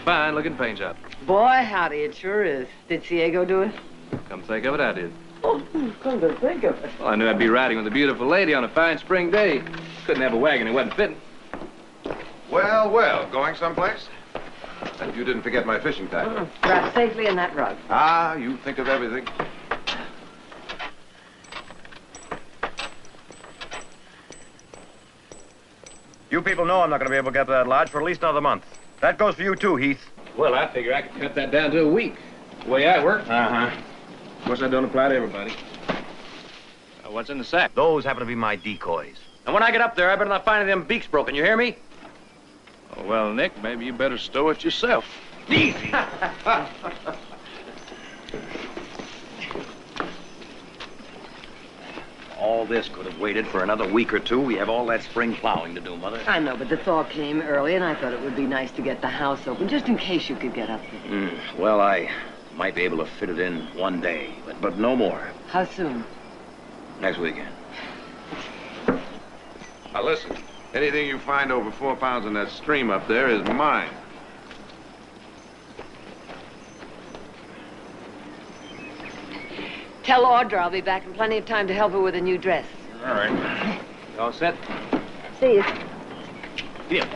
fine-looking paint job. Boy, howdy, it sure is. Did Ciego do it? Come think of it, I did. Oh, come to think of it. Well, I knew I'd be riding with a beautiful lady on a fine spring day. Couldn't have a wagon, it wasn't fitting. Well, well, going someplace? And you didn't forget my fishing tackle. Wrapped safely in that rug. Ah, you think of everything. You people know I'm not going to be able to get to that lodge for at least another month. That goes for you, too, Heath. Well, I figure I could cut that down to a week. The way I work. Uh-huh. Of course, that don't apply to everybody. What's in the sack? Those happen to be my decoys. And when I get up there, I better not find any of them beaks broken. You hear me? Oh, well, Nick, maybe you better stow it yourself. Easy. All this could have waited for another week or two. We have all that spring plowing to do, Mother. I know, but the thaw came early, and I thought it would be nice to get the house open, just in case you could get up there. Well, I might be able to fit it in one day, but no more. How soon? Next weekend. Now, listen. Anything you find over 4 pounds in that stream up there is mine. Tell Audra I'll be back in plenty of time to help her with a new dress. All right. You all set? See you. Here.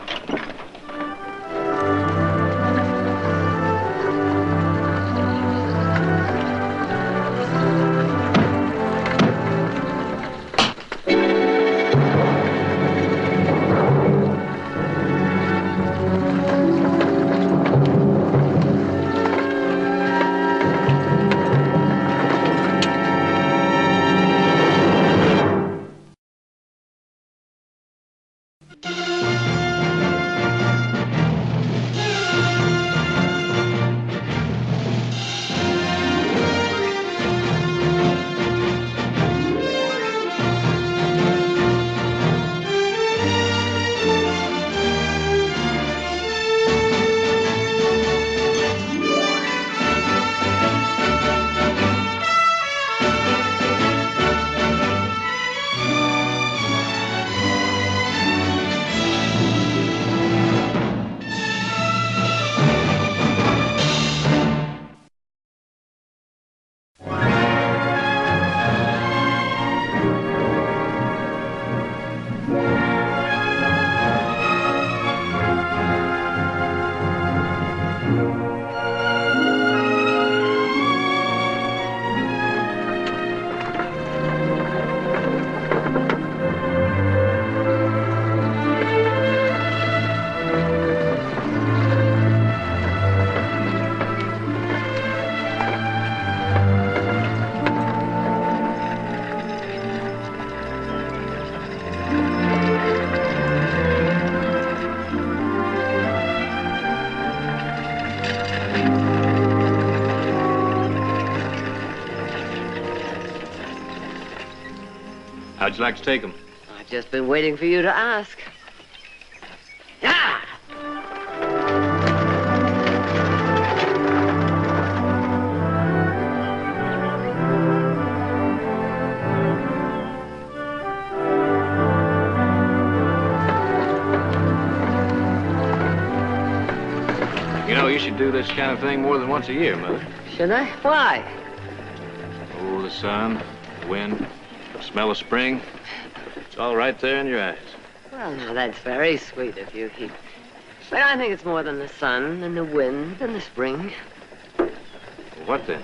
How'd you like to take them? I've just been waiting for you to ask. Ah! You know, you should do this kind of thing more than once a year, Mother. Should I? Why? Oh, the sun, the wind, the smell of spring. It's all right there in your eyes. Well, now, that's very sweet of you, Heath. But I think it's more than the sun and the wind and the spring. Well, what then?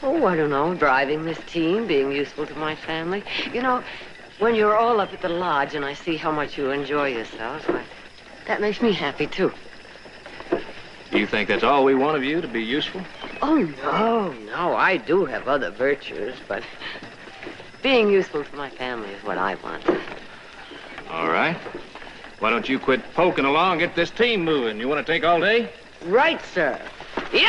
Oh, I don't know, driving this team, being useful to my family. You know, when you're all up at the lodge and I see how much you enjoy yourselves, why, that makes me happy, too. You think that's all we want of you, to be useful? Oh, no, I do have other virtues, but being useful to my family is what I want. All right. Why don't you quit poking along, get this team moving? You want to take all day? Right, sir. Yo!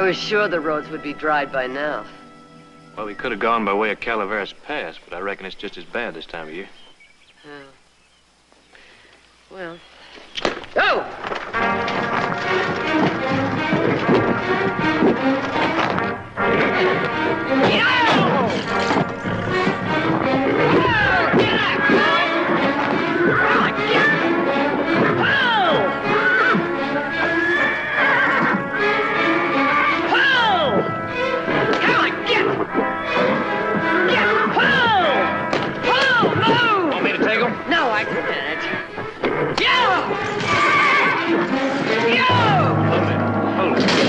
was sure the roads would be dried by now. Well, we could have gone by way of Calaveras Pass, but I reckon it's just as bad this time of year. Oh. Well. Go! No, I can't.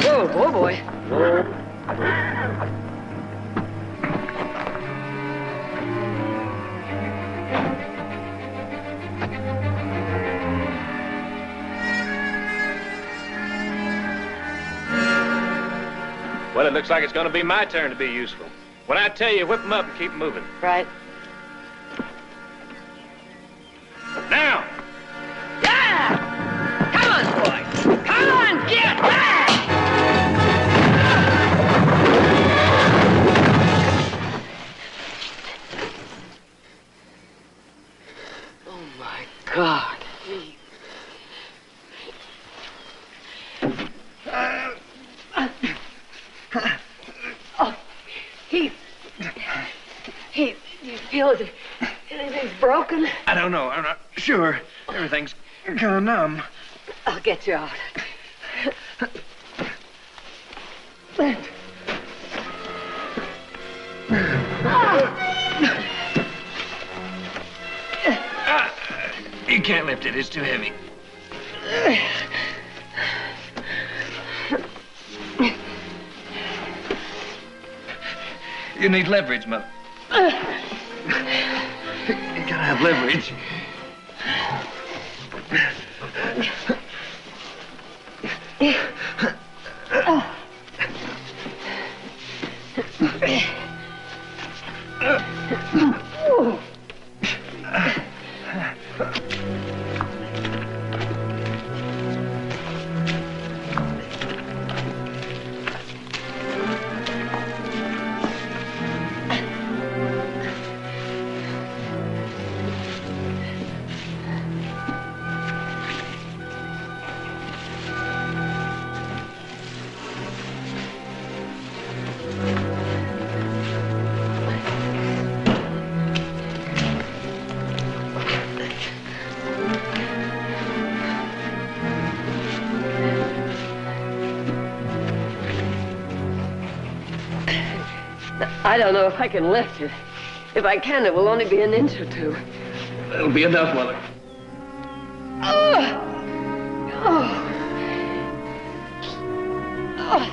Whoa, oh boy. Well, it looks like it's going to be my turn to be useful. When I tell you, whip 'em up and keep 'em moving. Right. Now! Yeah! Come on, boy! Come on, get back! Oh, my God. Do you feel as if anything's broken? I don't know. I'm not sure. Everything's gone numb. I'll get you out. You can't lift it. It's too heavy. You need leverage, Mother. You gotta have leverage. I don't know if I can lift it. If I can, it will only be an inch or two. That'll be enough, Mother. Oh! Oh! Oh!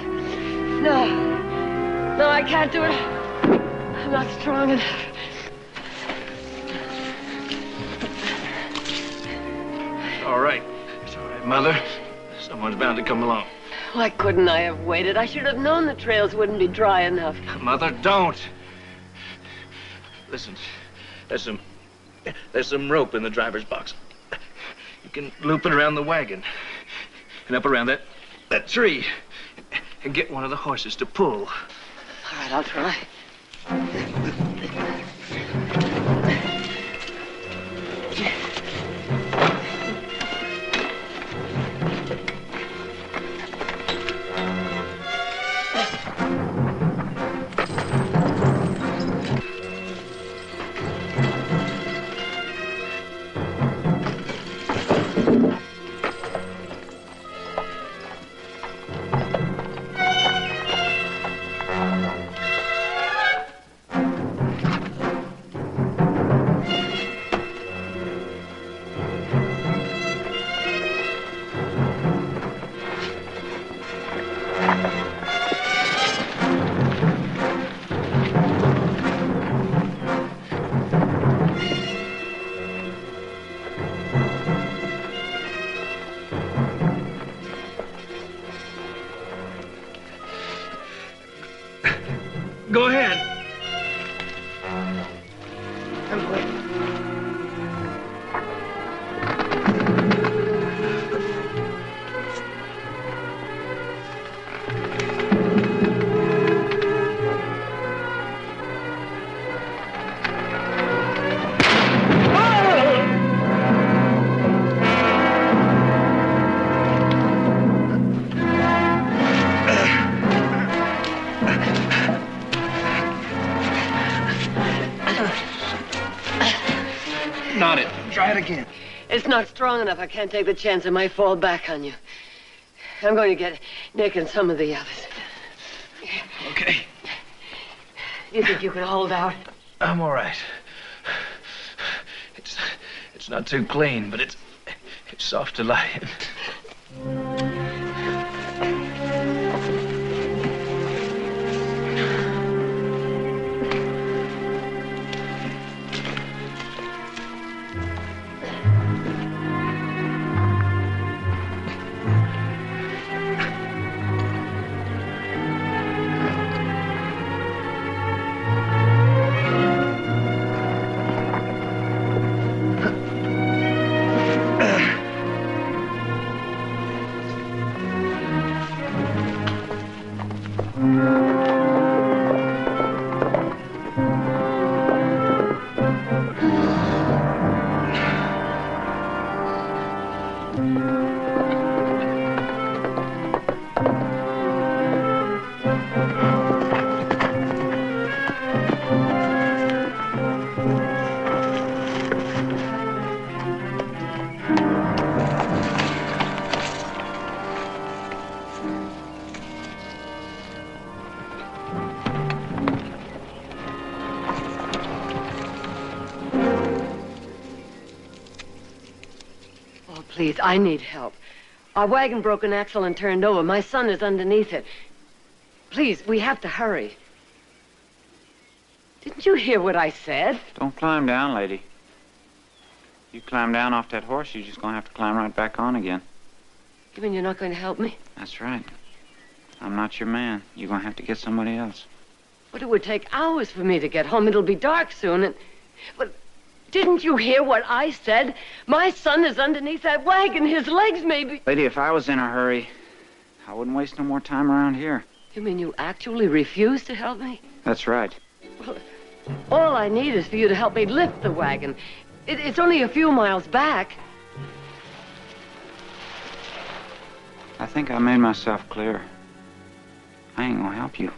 No. No, I can't do it. I'm not strong enough. All right. It's all right, Mother. Someone's bound to come along. Why couldn't I have waited? I should have known the trails wouldn't be dry enough. Mother, don't. Listen, there's some rope in the driver's box. You can loop it around the wagon and up around that tree and get one of the horses to pull. All right, I'll try. that again. It's not strong enough. I can't take the chance it might fall back on you. I'm going to get Nick and some of the others. Okay. You think you can hold out? I'm all right. It's not too clean, but it's soft to lie in. Please, I need help. Our wagon broke an axle and turned over. My son is underneath it. Please, we have to hurry. Didn't you hear what I said? Don't climb down, lady. You climb down off that horse, you're just gonna have to climb right back on again. You mean you're not going to help me? That's right. I'm not your man. You're gonna have to get somebody else. But it would take hours for me to get home. It'll be dark soon, and... But didn't you hear what I said? My son is underneath that wagon. His legs may be... Lady, if I was in a hurry, I wouldn't waste no more time around here. You mean you actually refuse to help me? That's right. Well, all I need is for you to help me lift the wagon. It's only a few miles back. I think I made myself clear. I ain't gonna help you.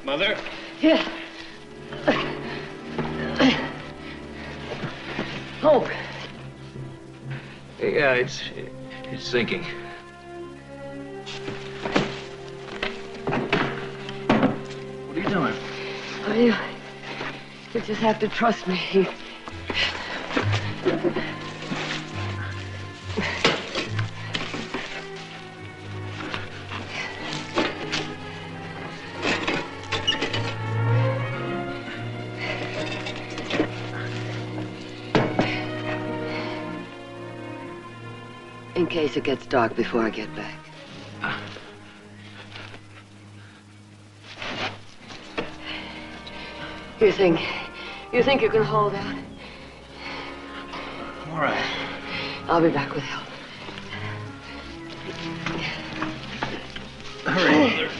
Mother? Yeah. Hope. Yeah, it's sinking. What are you doing? You just have to trust me. In case it gets dark before I get back. You think you can hold out? All right. I'll be back with help. Hurry, Mother.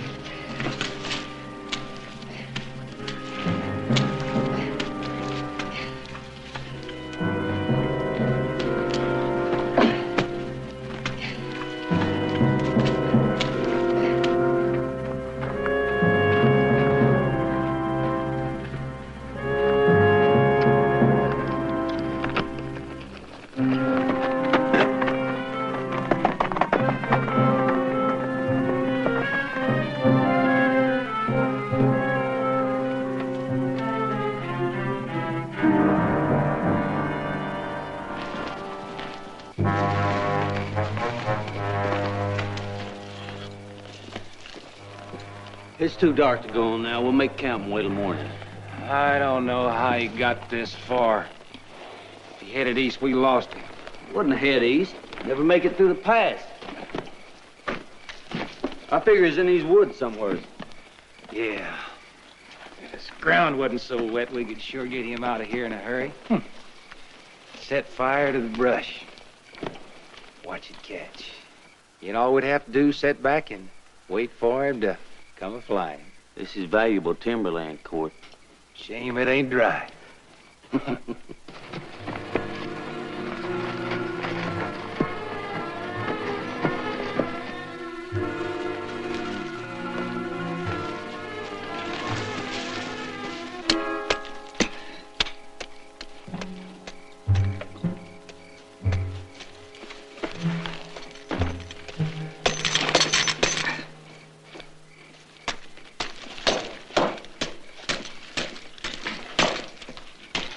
It's too dark to go on now. We'll make camp and wait till morning. I don't know how he got this far. If he headed east, we lost him. Wouldn't head east. Never make it through the pass. I figure he's in these woods somewhere. Yeah. If this ground wasn't so wet, we could sure get him out of here in a hurry. Set fire to the brush. Watch it catch. You know all we'd have to do, sit back and wait for him to come a-flying. This is valuable timberland, Court. Shame it ain't dry.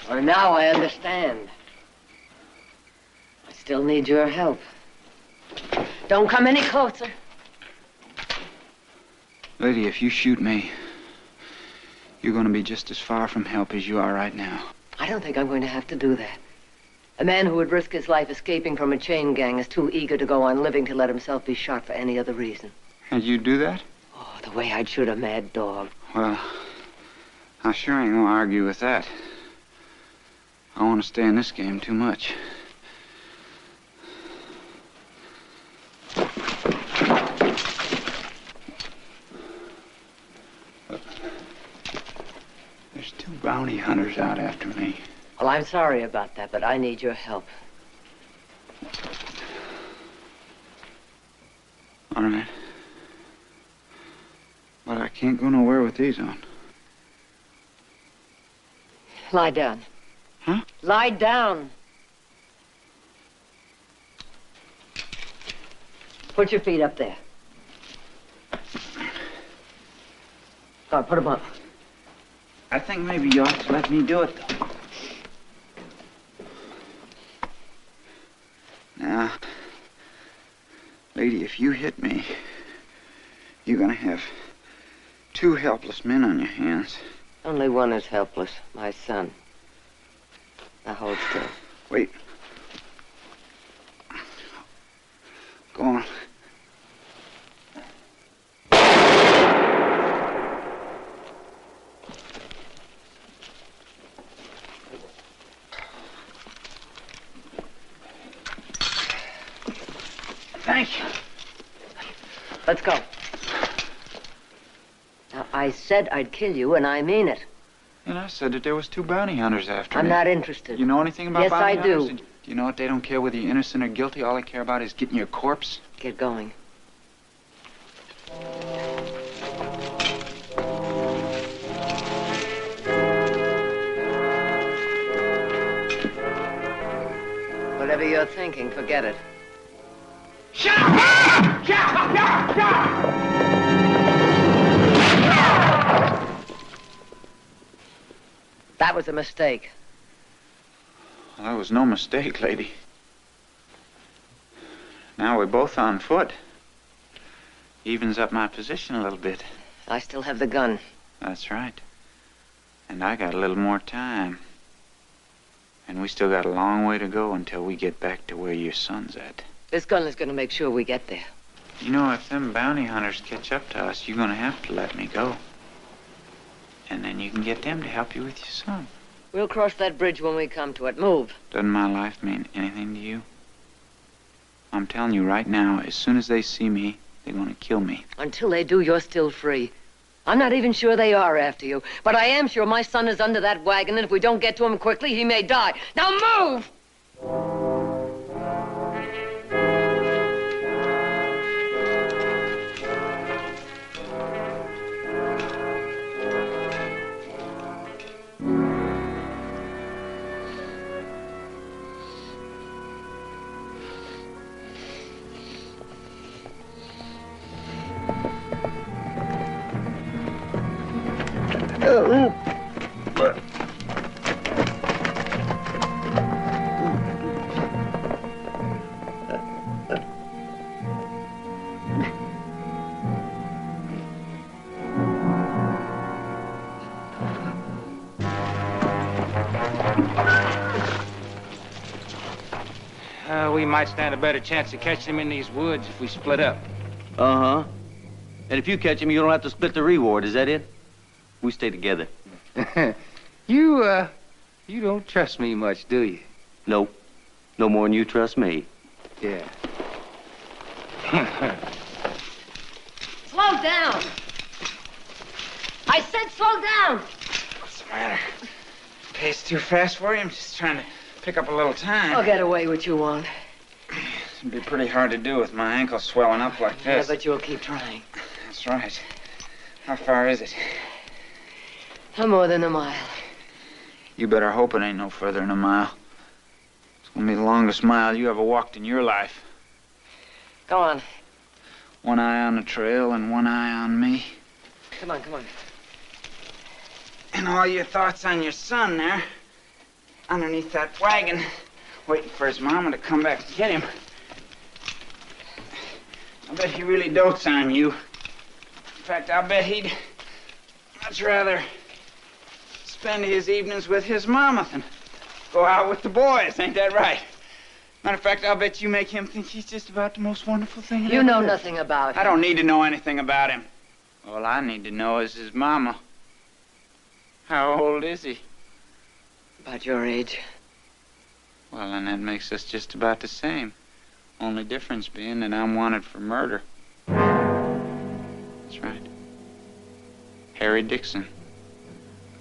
Well, now I understand. I still need your help. Don't come any closer. Lady, if you shoot me, you're going to be just as far from help as you are right now. I don't think I'm going to have to do that. A man who would risk his life escaping from a chain gang is too eager to go on living to let himself be shot for any other reason. And you'd do that? Oh, the way I'd shoot a mad dog. Well, I sure ain't going to argue with that. I want to stay in this game too much. There's 2 bounty hunters out after me. Well, I'm sorry about that, but I need your help. All right. But I can't go nowhere with these on. Lie down. Huh? Lie down. Put your feet up there. Go on, put them up. I think maybe you ought to let me do it, though. Now, lady, if you hit me, you're gonna have 2 helpless men on your hands. Only one is helpless, my son. Now hold still. Wait. Go on. Thank you. Let's go. Now, I said I'd kill you, and I mean it. And I said that there was 2 bounty hunters after I'm me. not interested. You know anything about Yes, bounty I hunters? do. Do you know what? They don't care whether you're innocent or guilty. All they care about is getting your corpse. Get going. Whatever you're thinking, forget it. That was a mistake. Well, that was no mistake, lady. Now we're both on foot. Evens up my position a little bit. I still have the gun. That's right. And I got a little more time. And we still got a long way to go until we get back to where your son's at. This gun is going to make sure we get there. You know, if them bounty hunters catch up to us, you're going to have to let me go. And then you can get them to help you with your son. We'll cross that bridge when we come to it. Move. Doesn't my life mean anything to you? I'm telling you right now, as soon as they see me, they're going to kill me. Until they do, you're still free. I'm not even sure they are after you, but I am sure my son is under that wagon, and if we don't get to him quickly, he may die. Now move! We might stand a better chance of catching him in these woods if we split up. Uh-huh. And if you catch him, you don't have to split the reward. Is that it? We stay together. You don't trust me much, do you? No. No more than you trust me. Yeah. Slow down. I said slow down. What's the matter? Pace too fast for you? I'm just trying to pick up a little time. I'll get away what you want. It'd be pretty hard to do with my ankle swelling up like Yeah, this. but you'll keep trying. That's right. How far is it? No more than a mile. You better hope it ain't no further than a mile. It's gonna be the longest mile you ever walked in your life. Go on. One eye on the trail and one eye on me. Come on, come on. And all your thoughts on your son there, underneath that wagon, waiting for his mama to come back to get him. I bet he really dotes on you. In fact, I bet he'd much rather spend his evenings with his mama than go out with the boys. Ain't that right? Matter of fact, I'll bet you make him think he's just about the most wonderful thing. You know nothing about him. I don't need to know anything about him. All I need to know is his mama. How old is he? About your age. Well, then that makes us just about the same. Only difference being that I'm wanted for murder. That's right. Harry Dixon.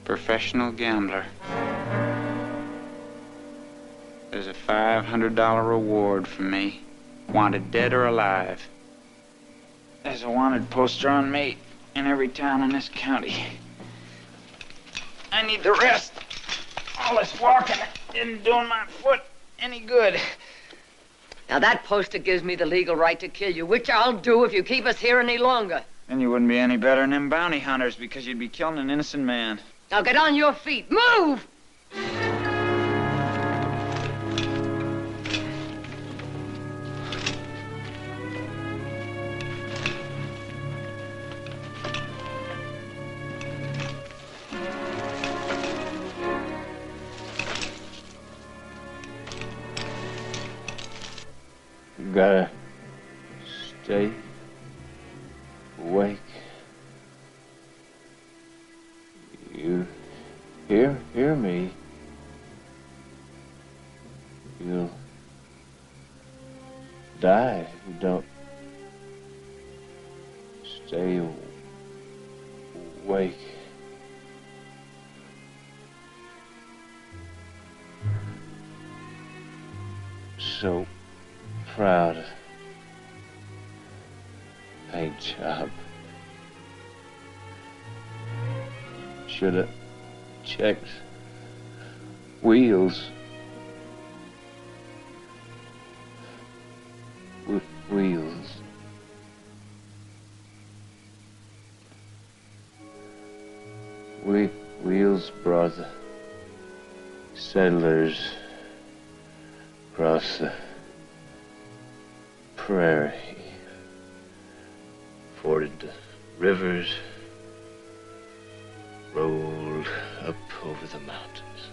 Professional gambler. There's a $500 reward for me. Wanted dead or alive. There's a wanted poster on me in every town in this county. I need the rest. All this walking isn't doing my foot any good. Now that poster gives me the legal right to kill you, which I'll do if you keep us here any longer. And you wouldn't be any better than them bounty hunters because you'd be killing an innocent man. Now get on your feet. Move! You gotta stay awake. You hear me. You'll die if you don't stay awake. So proud of paint job. Should have checked wheels. With wheels. Wheels brought the settlers across the prairie, forded the rivers, rolled up over the mountains.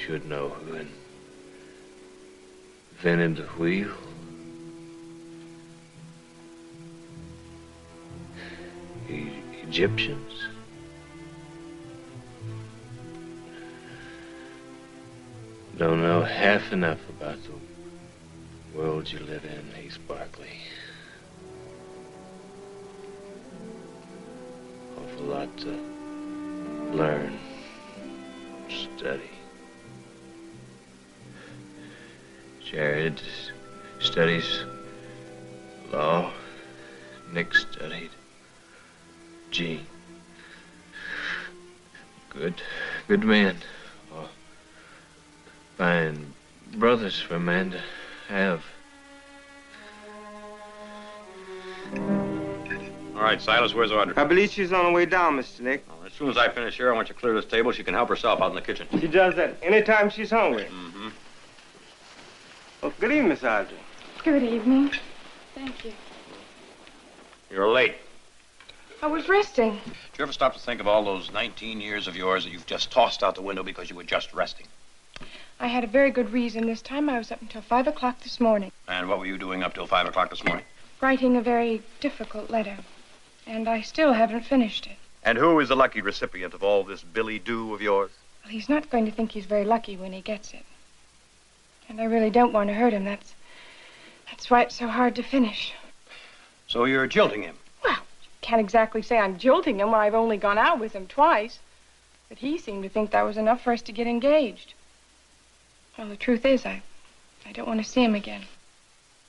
Should know who invented the wheel. Egyptians. Don't know half enough about the world you live in, Ace Barkley. Awful lot to learn, study. Jared studies law. Nick studied G. Good man. Oh, fine brothers for a man to have. All right, Silas, where's Audrey? I believe she's on her way down, Mr. Nick. Well, as soon as I finish here, I want you to clear this table. She can help herself out in the kitchen. She does that anytime she's hungry. Mm-hmm. Oh, good evening, Miss Audrey. Good evening. Thank you. You're late. I was resting. Did you ever stop to think of all those 19 years of yours that you've just tossed out the window because you were just resting? I had a very good reason this time. I was up until 5 o'clock this morning. And what were you doing up till 5 o'clock this morning? writing a very difficult letter, and I still haven't finished it. And who is the lucky recipient of all this billy-do of yours? Well, he's not going to think he's very lucky when he gets it. And I really don't want to hurt him. That's why it's so hard to finish. So you're jilting him? Well, can't exactly say I'm jilting him when I've only gone out with him twice. But he seemed to think that was enough for us to get engaged. Well, the truth is, I don't want to see him again.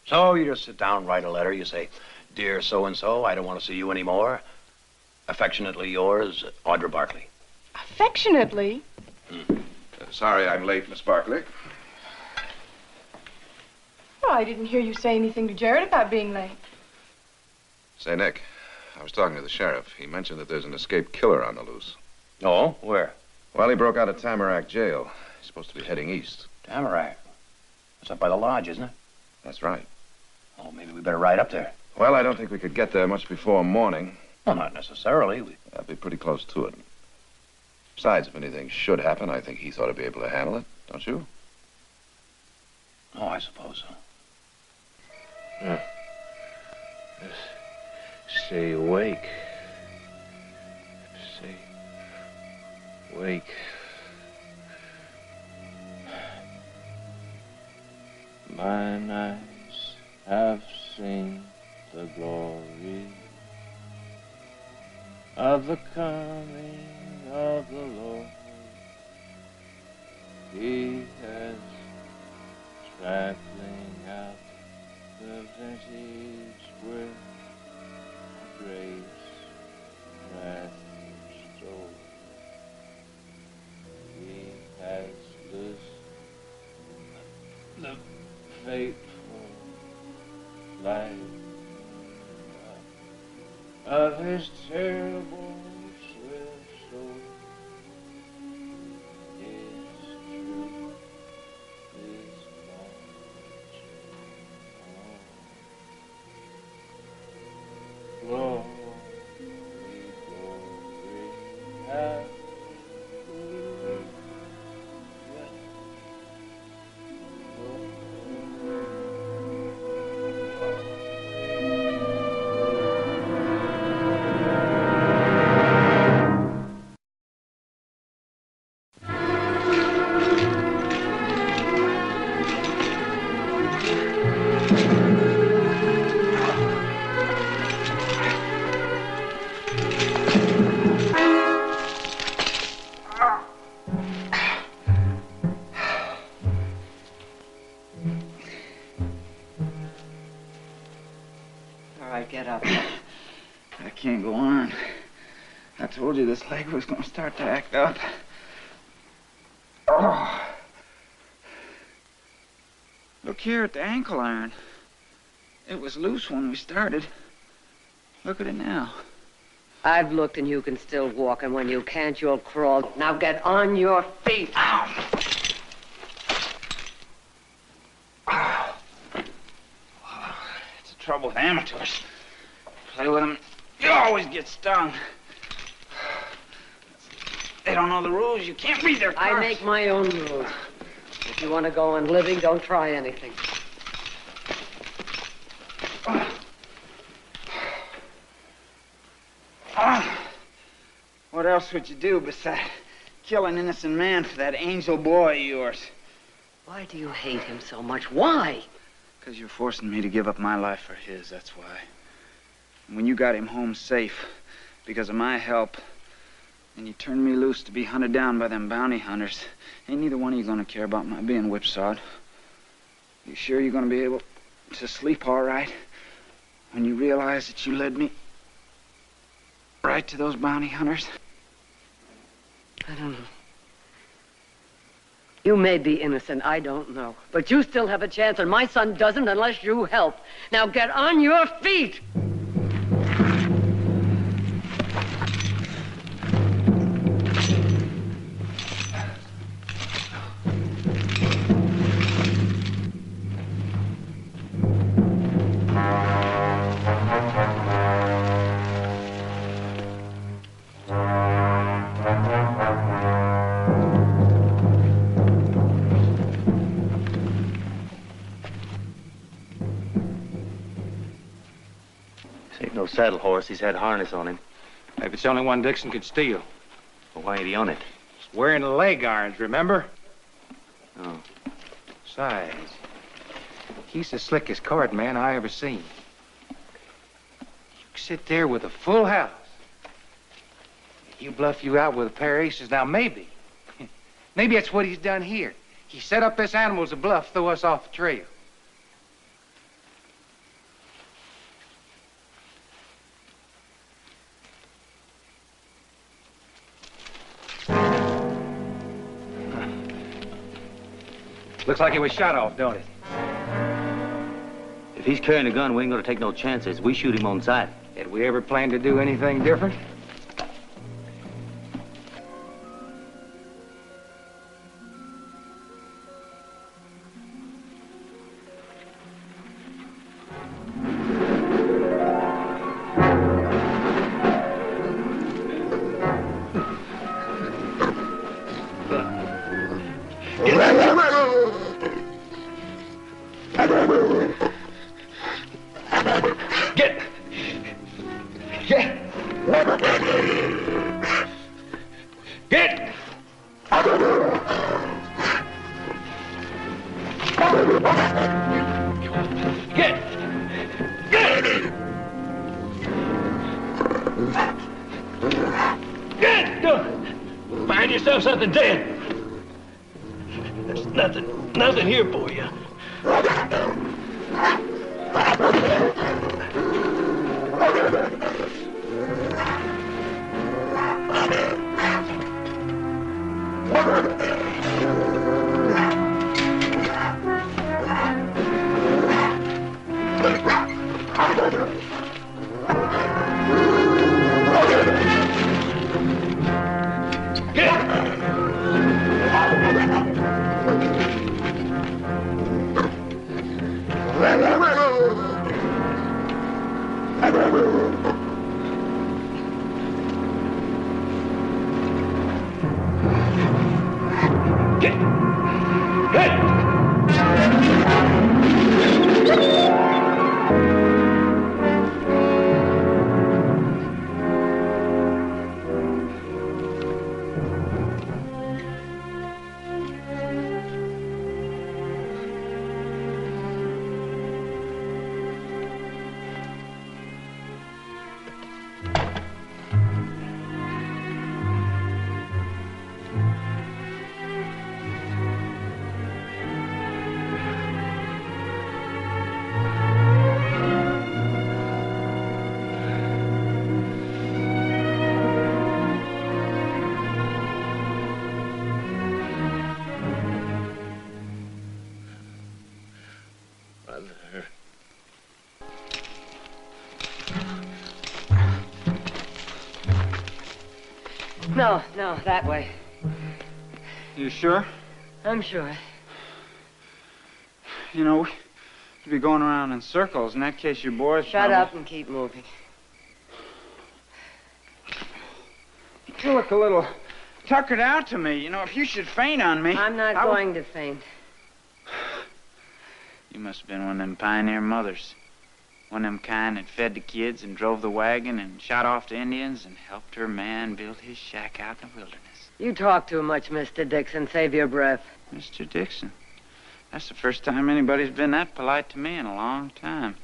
So you just sit down, write a letter. You say, "Dear so-and-so, I don't want to see you anymore. Affectionately yours, Audra Barkley." Affectionately? Sorry I'm late, Miss Barkley. Well, I didn't hear you say anything to Jared about being late. Say, Nick, I was talking to the sheriff. He mentioned that there's an escaped killer on the loose. Oh, where? Well, he broke out of Tamarack Jail. He's supposed to be heading east. Tamarack. That's up by the lodge, isn't it? That's right. Oh, maybe we better ride up there. Well, I don't think we could get there much before morning. Well, not necessarily. I'll be pretty close to it. Besides, if anything should happen, I think Heath ought to be able to handle it, don't you? Oh, I suppose so. Stay awake. Stay awake. Mine eyes have seen the glory of the coming of the Lord. He has trampling out the vintage with grace, wrath, stole. He has loosed the fateful light of his terrible swift sword. His truth is marching on. Glory, glory, hallelujah. All right, get up. I can't go on. I told you this leg was going to start to act up. Oh. Look here at the ankle iron. It was loose when we started. Look at it now. I've looked and you can still walk, and when you can't, you'll crawl. Now get on your feet. Ow. It's the trouble with amateurs. Play with them, you always get stung. They don't know the rules. You can't read their cards. I make my own rules. If you want to go on living, don't try anything. What else would you do besides kill an innocent man for that angel boy of yours? Why do you hate him so much? Why? Because you're forcing me to give up my life for his, that's why. And when you got him home safe because of my help, and you turned me loose to be hunted down by them bounty hunters, ain't neither one of you gonna care about my being whipsawed. You sure you're gonna be able to sleep all right when you realize that you led me right to those bounty hunters? I don't know. You may be innocent, I don't know. But you still have a chance, and my son doesn't unless you help. Now get on your feet! saddle horse. He's had harness on him. If it's the only one Dixon could steal. Well, why ain't he on it? He's wearing the leg irons, remember? Oh. Besides, he's the slickest card man I ever seen. You sit there with a full house. You bluff you out with a pair of aces. Now, maybe that's what he's done here. He set up this animal as a bluff, throw us off the trail. Looks like he was shot off, don't it? If he's carrying a gun, we ain't gonna take no chances. We shoot him on sight. Did we ever plan to do anything different? Find yourself something dead. There's nothing here for you. No, that way. You sure? I'm sure. You know, we'd be going around in circles. In that case, your boys... Shut up and keep moving. You look a little tuckered out to me. You know, if you should faint on me... I'm not going to faint. You must have been one of them pioneer mothers. One of them kind that fed the kids and drove the wagon and shot off the Indians and helped her man build his shack out in the wilderness. You talk too much, Mr. Dixon. Save your breath. Mr. Dixon? That's the first time anybody's been that polite to me in a long time.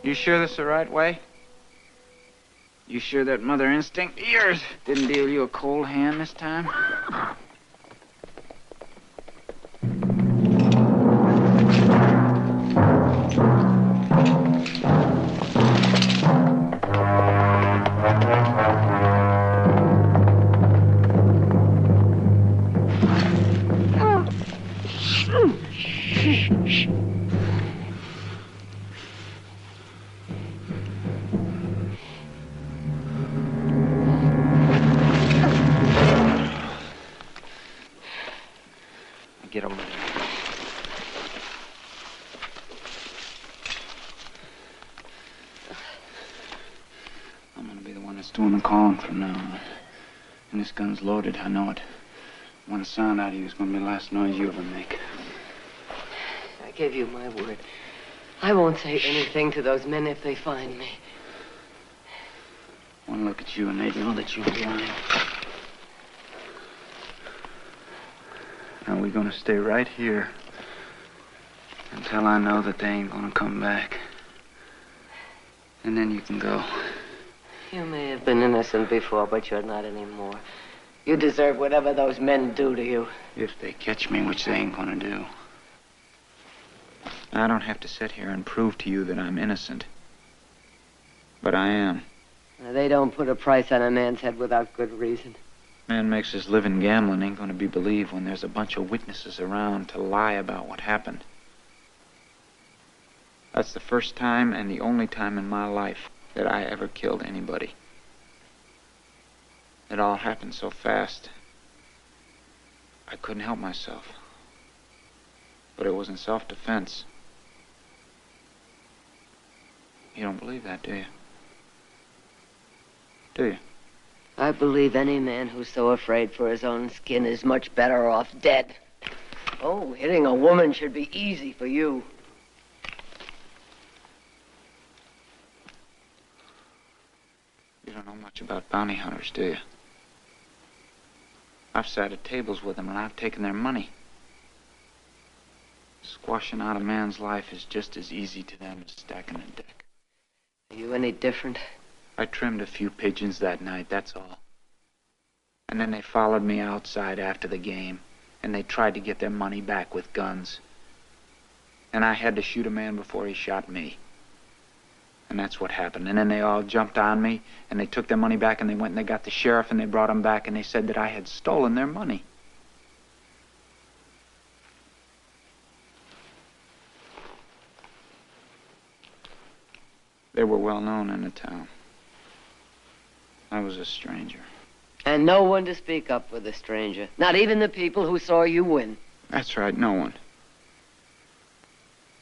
You sure this is the right way? You sure that mother instinct of yours didn't deal you a cold hand this time? Get over there. I'm gonna be the one that's doing the calling from now on. And this gun's loaded, I know it. One sound out of you is gonna be the last noise you ever make. I give you my word. I won't say anything to those men if they find me. One look at you and they'd know that you're lying. Now we're gonna stay right here until I know that they ain't gonna come back. And then you can go. You may have been innocent before, but you're not anymore. You deserve whatever those men do to you. If they catch me, which they ain't gonna do. I don't have to sit here and prove to you that I'm innocent. But I am. They don't put a price on a man's head without good reason. Man makes his living gambling ain't gonna be believed when there's a bunch of witnesses around to lie about what happened. That's the first time and the only time in my life that I ever killed anybody. It all happened so fast. I couldn't help myself. But it was in self-defense. You don't believe that, do you? Do you? I believe any man who's so afraid for his own skin is much better off dead. Oh, hitting a woman should be easy for you. You don't know much about bounty hunters, do you? I've sat at tables with them and I've taken their money. Squashing out a man's life is just as easy to them as stacking a deck. Are you any different? I trimmed a few pigeons that night, that's all. And then they followed me outside after the game, and they tried to get their money back with guns. And I had to shoot a man before he shot me. And that's what happened. And then they all jumped on me, and they took their money back, and they went and they got the sheriff, and they brought him back, and they said that I had stolen their money. They were well known in the town. I was a stranger. And no one to speak up for the stranger. Not even the people who saw you win. That's right, no one.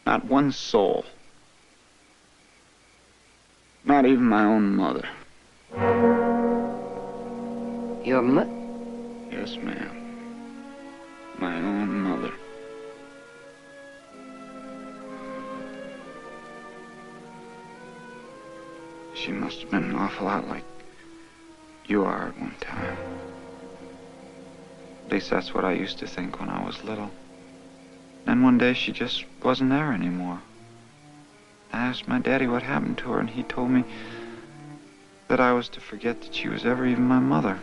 Not one soul. Not even my own mother. Your mother? Yes, ma'am. My own mother. She must have been an awful lot like you are at one time. At least that's what I used to think when I was little. Then one day she just wasn't there anymore. I asked my daddy what happened to her, and he told me that I was to forget that she was ever even my mother.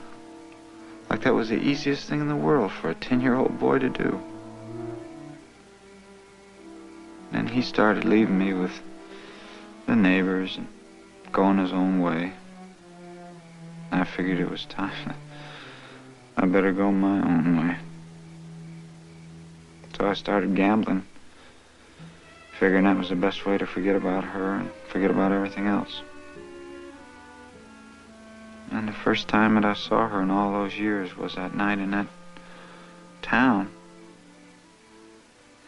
Like that was the easiest thing in the world for a 10-year-old boy to do. Then he started leaving me with the neighbors and going his own way. I figured it was time. I better go my own way. So I started gambling, figuring that was the best way to forget about her and forget about everything else. And the first time that I saw her in all those years was that night in that town,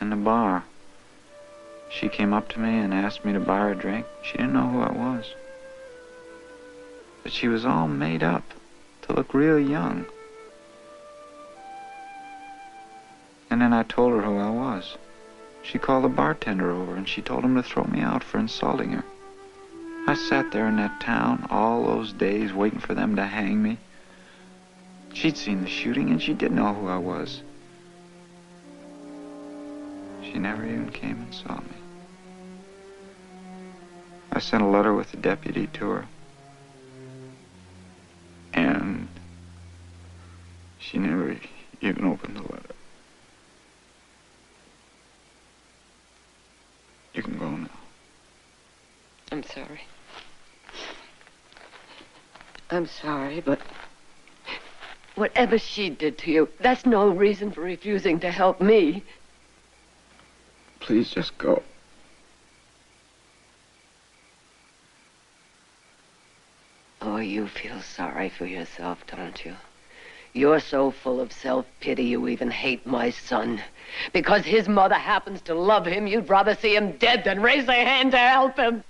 in the bar. She came up to me and asked me to buy her a drink. She didn't know who I was. But she was all made up to look real young. And then I told her who I was. She called the bartender over and she told him to throw me out for insulting her. I sat there in that town all those days waiting for them to hang me. She'd seen the shooting and she did know who I was. She never even came and saw me. I sent a letter with the deputy to her. And she never even opened the letter. You can go now. I'm sorry. I'm sorry, but whatever she did to you, that's no reason for refusing to help me. Please just go. Oh, you feel sorry for yourself, don't you? You're so full of self-pity you even hate my son. Because his mother happens to love him, you'd rather see him dead than raise a hand to help him.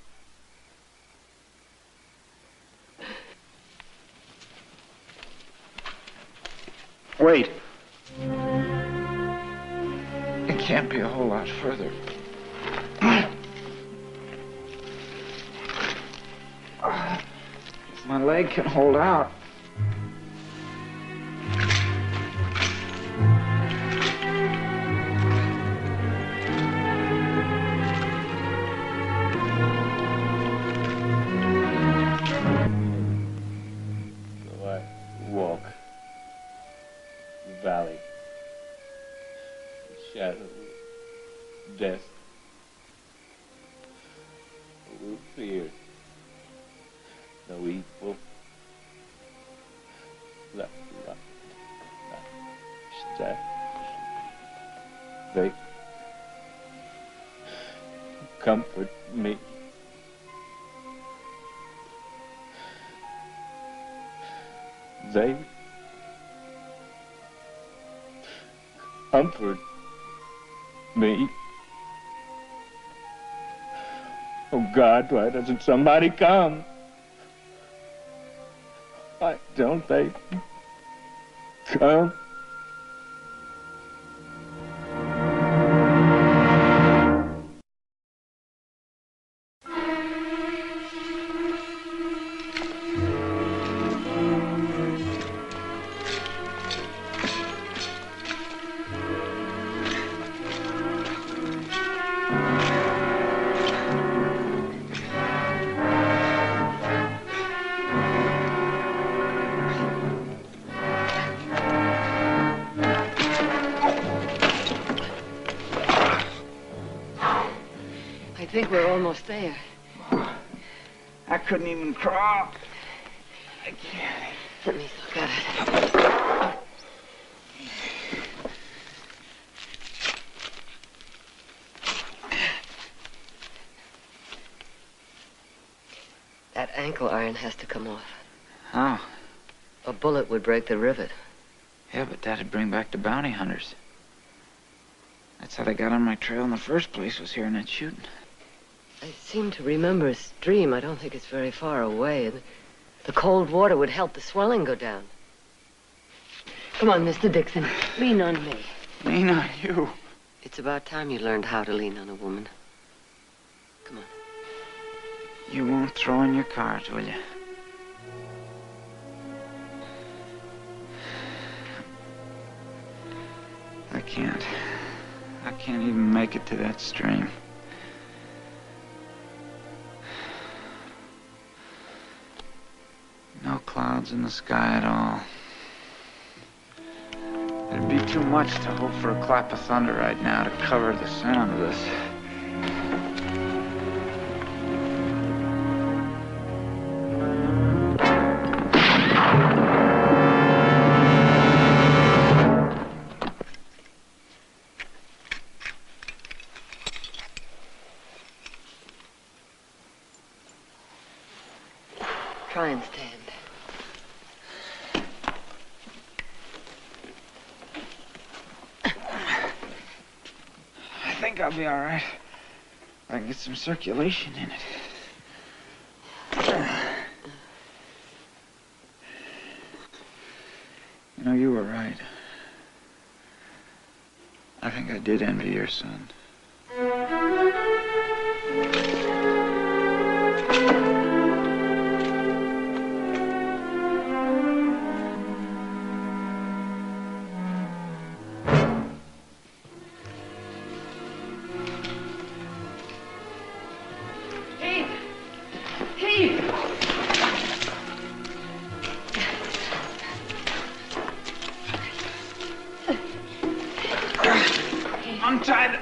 Wait. It can't be a whole lot further. If my leg can hold out. So I walk the valley, the shadow of death, no fear, no evil, left, step. They comfort me. They comfort me. Oh God, why doesn't somebody come? Why don't they come? I think we're almost there. I couldn't even crawl. I can't. Let me look at it. That ankle iron has to come off. How? A bullet would break the rivet. Yeah, but that'd bring back the bounty hunters. That's how they got on my trail in the first place, was hearing that shooting. I seem to remember a stream. I don't think it's very far away. And the cold water would help the swelling go down. Come on, Mr. Dixon. Lean on me. Lean on you? It's about time you learned how to lean on a woman. Come on. You won't throw in your cards, will you? I can't. I can't even make it to that stream. No clouds in the sky at all. It'd be too much to hope for a clap of thunder right now to cover the sound of this. Try and stand. I think I'll be all right. I can get some circulation in it. You know, you were right. I think I did envy your son. Untie the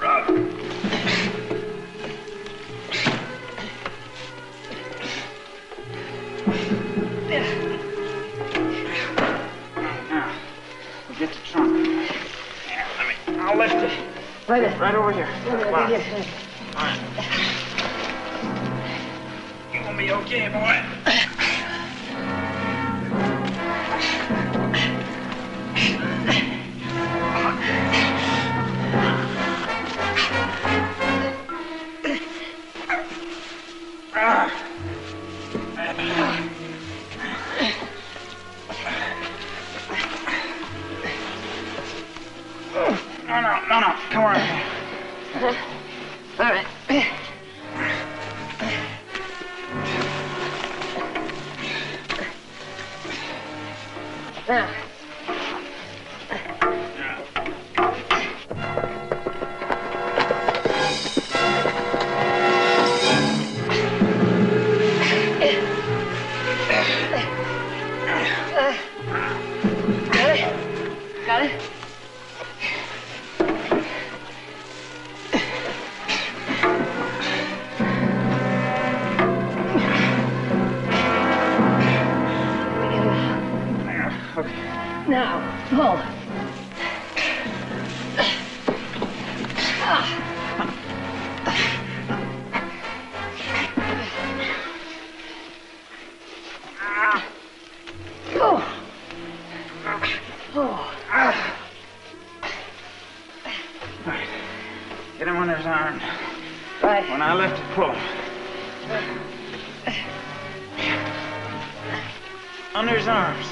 rug. Now, we'll get the trunk. I'll lift it. Wait a minute. Right over here. Come on. All right. You gonna be okay, boy? No, come on. All right. Now. Got it? Now, pull. Right. Get him under his arm. Right. When I lift it, pull him. Under his arms.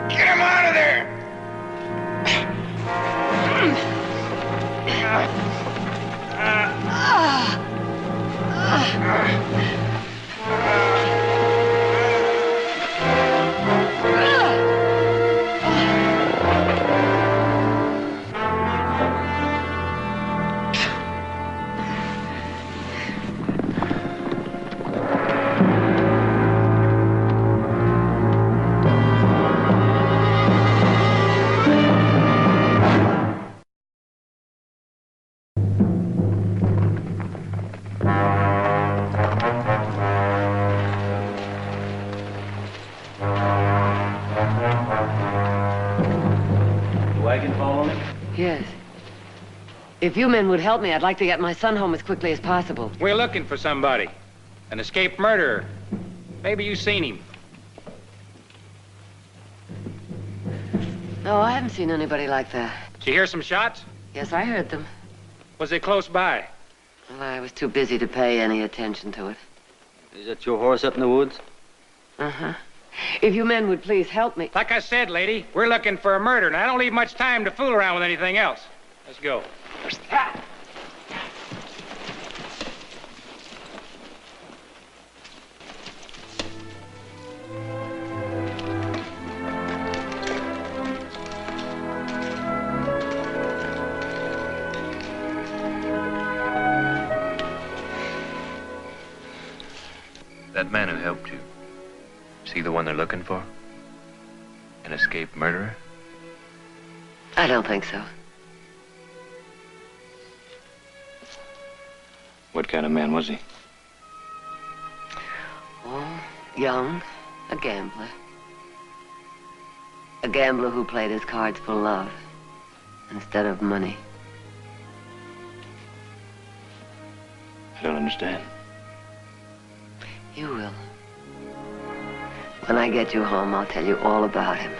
Get him out of there! Wagon follow me? Yes. If you men would help me, I'd like to get my son home as quickly as possible. We're looking for somebody. An escaped murderer. Maybe you've seen him. No, I haven't seen anybody like that. Did you hear some shots? Yes, I heard them. Was it close by? Well, I was too busy to pay any attention to it. Is that your horse up in the woods? Uh-huh. If you men would please help me. Like I said, lady, we're looking for a murder, and I don't leave much time to fool around with anything else. Let's go. That man who helped you, is he the one they're looking for? An escaped murderer? I don't think so. What kind of man was he? Oh, young, a gambler. A gambler who played his cards for love instead of money. I don't understand. You will. When I get you home, I'll tell you all about him.